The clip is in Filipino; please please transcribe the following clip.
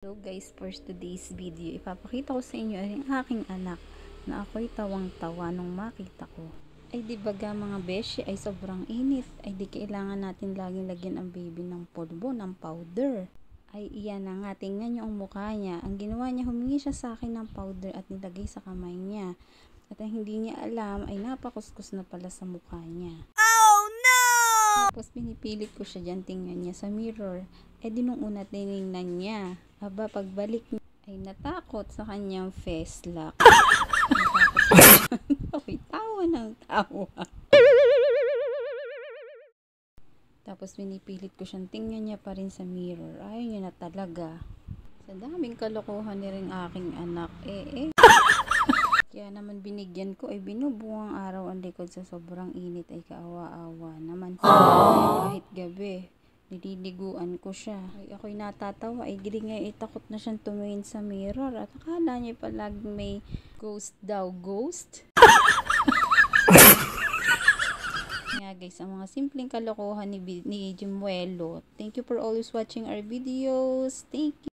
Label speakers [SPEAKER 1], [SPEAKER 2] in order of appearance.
[SPEAKER 1] Hello guys, for today's video, ipapakita ko sa inyo ang aking anak na ako'y tawang-tawa nung makita ko. Ay di baga mga beshi ay sobrang init, ay di kailangan natin laging lagyan ang baby ng polvo, ng powder. Ay iyan na nga, tingnan nyo ang mukha niya. Ang ginawa niya, humingi siya sa akin ng powder at nilagay sa kamay niya. At ang hindi niya alam ay napakuskus na pala sa mukha niya. Tapos pinipilit ko siya dyan, tingnan niya sa mirror. Eh di nung una tinignan niya, aba pagbalik niya ay natakot sa kanyang face lock. Ako'y tawa ng tawa. Tapos pinipilit ko siyang tingnan niya pa rin sa mirror. Ayaw niya na talaga. Sa daming kalokohan ni rin aking anak, kaya naman binigyan ko ay binubuang araw ang likod sa sobrang init ay kaawa-awa naman. Kahit gabi, nililiguan ko siya. Ay ako'y natatawa ay giling ay takot na siyang tumingin sa mirror at akala niya palaging may ghost daw. Ghost? Nga guys, ang mga simpleng kalokohan ni Jimuelo. Thank you for always watching our videos. Thank you.